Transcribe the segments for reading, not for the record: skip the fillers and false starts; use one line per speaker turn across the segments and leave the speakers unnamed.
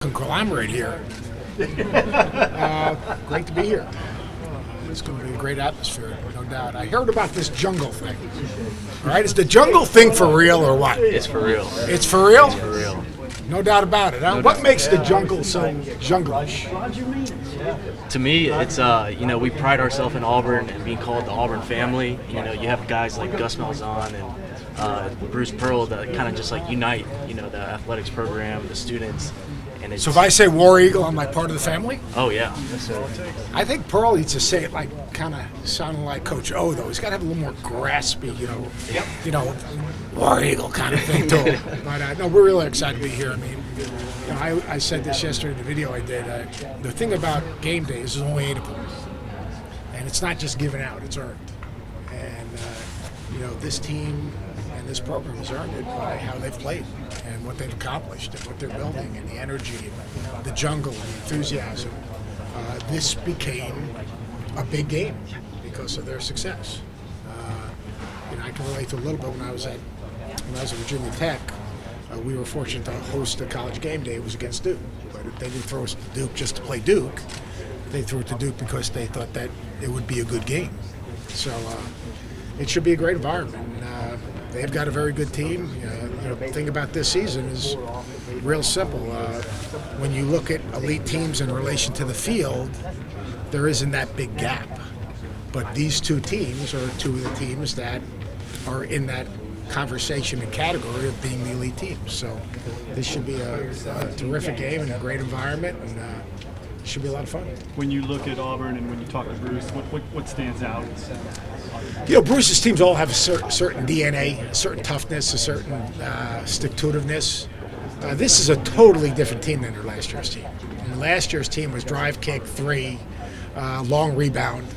Conglomerate here. Great to be here. It's going to be a great atmosphere, no doubt. I heard about this jungle thing. All right, is the jungle thing for real or what?
It's for real.
It's for real?
It's for real.
No doubt about it. Huh? What makes the jungle so junglish?
To me, it's we pride ourselves in Auburn and being called the Auburn family. You have guys like Gus Malzahn and Bruce Pearl that kind of just like unite, the athletics program, the students. And
So if I say War Eagle, I'm like part of the family?
Oh yeah.
I think Pearl needs to say it like kind of sounding like Coach O, though. He's got to have a little more graspy, War Eagle kind of thing to him. But no, we're really excited to be here. I mean, I said this yesterday in the video I did. The thing about game day is there's only 8 of them, and it's not just given out; it's earned. And this team and this program has earned it by how they've played and what they've accomplished and what they're building and the energy and the jungle and the enthusiasm. This became a big game because of their success. I can relate to a little bit when I was at Virginia Tech. We were fortunate to host a college game day. It was against Duke, but they didn't throw us to Duke just to play Duke. They threw it to Duke because they thought that it would be a good game. So it should be a great environment. They've got a very good team. The thing about this season is real simple. When you look at elite teams in relation to the field, there isn't that big gap. But these two teams are two of the teams that are in that conversation and category of being the elite teams. So this should be a terrific game and a great environment, and it should be a lot of fun.
When you look at Auburn and when you talk to Bruce, what stands out?
Bruce's teams all have a certain DNA, a certain toughness, a certain stick-to-itiveness. This is a totally different team than their last year's team. And last year's team was drive, kick, 3, long rebound.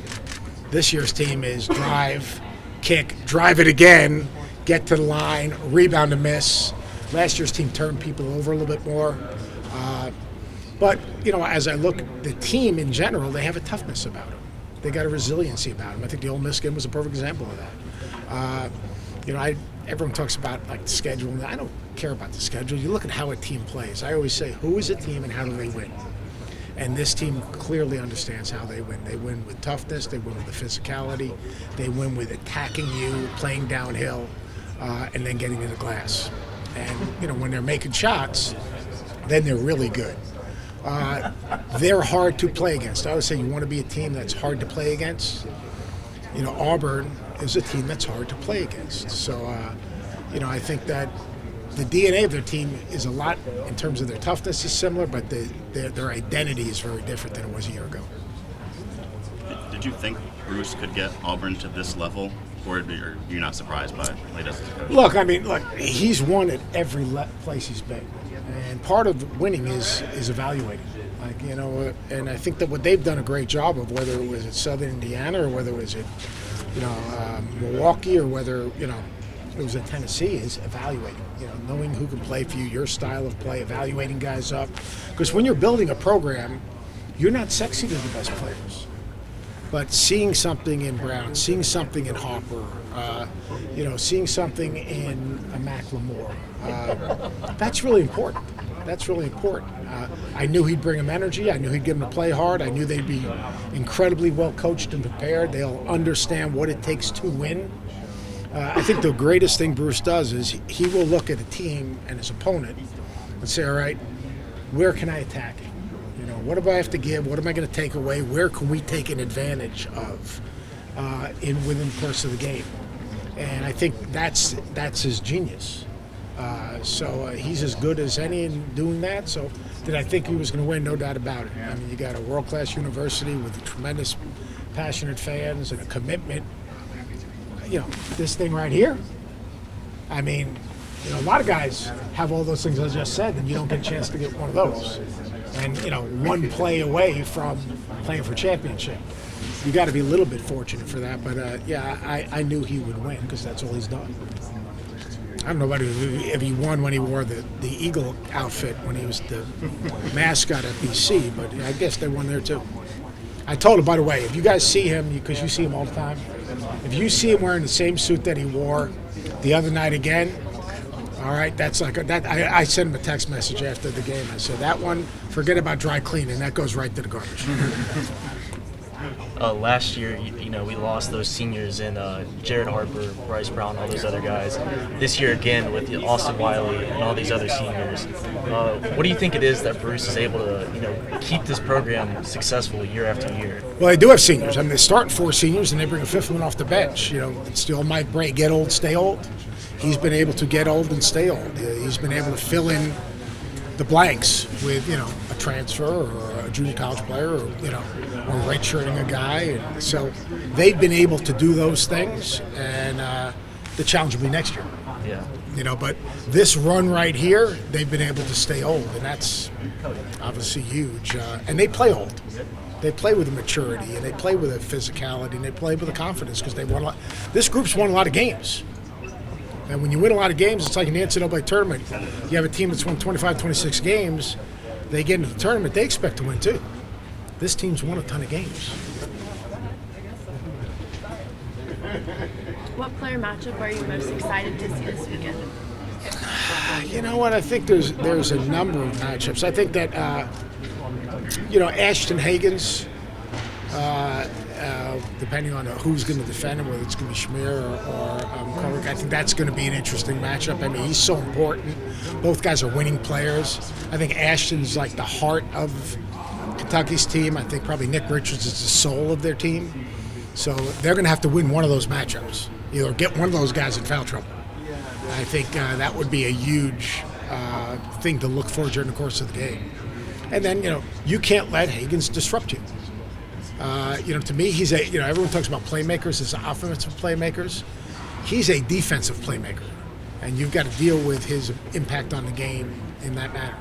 This year's team is drive, kick, drive it again, get to the line, rebound and miss. Last year's team turned people over a little bit more. But as I look at the team in general, they have a toughness about them. They got a resiliency about them. I think the Ole Miss game was a perfect example of that. Everyone talks about like the schedule, and I don't care about the schedule. You look at how a team plays. I always say, who is a team and how do they win? And this team clearly understands how they win. They win with toughness. They win with the physicality. They win with attacking you, playing downhill, and then getting to the glass. And when they're making shots, then they're really good. They're hard to play against. I always say you want to be a team that's hard to play against. Auburn is a team that's hard to play against. So, I think that the DNA of their team is a lot, in terms of their toughness, is similar, but their identity is very different than it was a year ago.
Did you think Bruce could get Auburn to this level, or are you not surprised by it as a coach?
Look, he's won at every place he's been. And part of winning is evaluating. And I think that what they've done a great job of, whether it was at Southern Indiana or whether it was at, Milwaukee or whether, it was at Tennessee, is evaluating. Knowing who can play for you, your style of play, evaluating guys up. Because when you're building a program, you're not sexy to the best players. But seeing something in Brown, seeing something in Harper, seeing something in a Macklemore, that's really important. That's really important. I knew he'd bring them energy. I knew he'd get them to play hard. I knew they'd be incredibly well coached and prepared. They'll understand what it takes to win. I think the greatest thing Bruce does is he will look at a team and his opponent and say, all right, where can I attack it? What do I have to give? What am I going to take away? Where can we take an advantage of within the course of the game? And I think that's his genius. So he's as good as any in doing that. So did I think he was going to win? No doubt about it. I mean, you got a world-class university with tremendous, passionate fans and a commitment. This thing right here, I mean, a lot of guys have all those things I just said, and you don't get a chance to get one of those. And, one play away from playing for championship. You got to be a little bit fortunate for that. But, I knew he would win because that's all he's done. I don't know if he won when he wore the Eagle outfit when he was the mascot at BC, but I guess they won there too. I told him, by the way, if you guys see him, because you see him all the time, if you see him wearing the same suit that he wore the other night again, All right, that's like that. I sent him a text message after the game. I said that one, forget about dry cleaning. That goes right to the garbage.
Last year, we lost those seniors in Jared Harper, Bryce Brown, all those other guys. This year again with Austin Wiley and all these other seniors. What do you think it is that Bruce is able to, keep this program successful year after year?
Well, they do have seniors. I mean, they start 4 seniors and they bring a 5th one off the bench. It's the old Mike Bray, get old, stay old. He's been able to get old and stay old. He's been able to fill in the blanks with, a transfer or a junior college player or redshirting a guy. And so they've been able to do those things, and the challenge will be next year.
Yeah.
But this run right here, they've been able to stay old, and that's obviously huge. And they play old. They play with a maturity, and they play with a physicality, and they play with a confidence because they won a lot. This group's won a lot of games. And when you win a lot of games, it's like in the NCAA tournament. You have a team that's won 25, 26 games. They get into the tournament, they expect to win too. This team's won a ton of games.
What player matchup are you most excited to see this weekend?
You know what? I think there's a number of matchups. I think that Ashton Hagens, depending on who's going to defend him, whether it's going to be Schmier or Corrick, I think that's going to be an interesting matchup. I mean, he's so important. Both guys are winning players. I think Ashton's like the heart of Kentucky's team. I think probably Nick Richards is the soul of their team. So they're going to have to win one of those matchups, either get one of those guys in foul trouble. I think that would be a huge thing to look for during the course of the game. And then, you can't let Hagens disrupt you. To me, he's everyone talks about playmakers as offensive playmakers. He's a defensive playmaker, and you've got to deal with his impact on the game in that manner.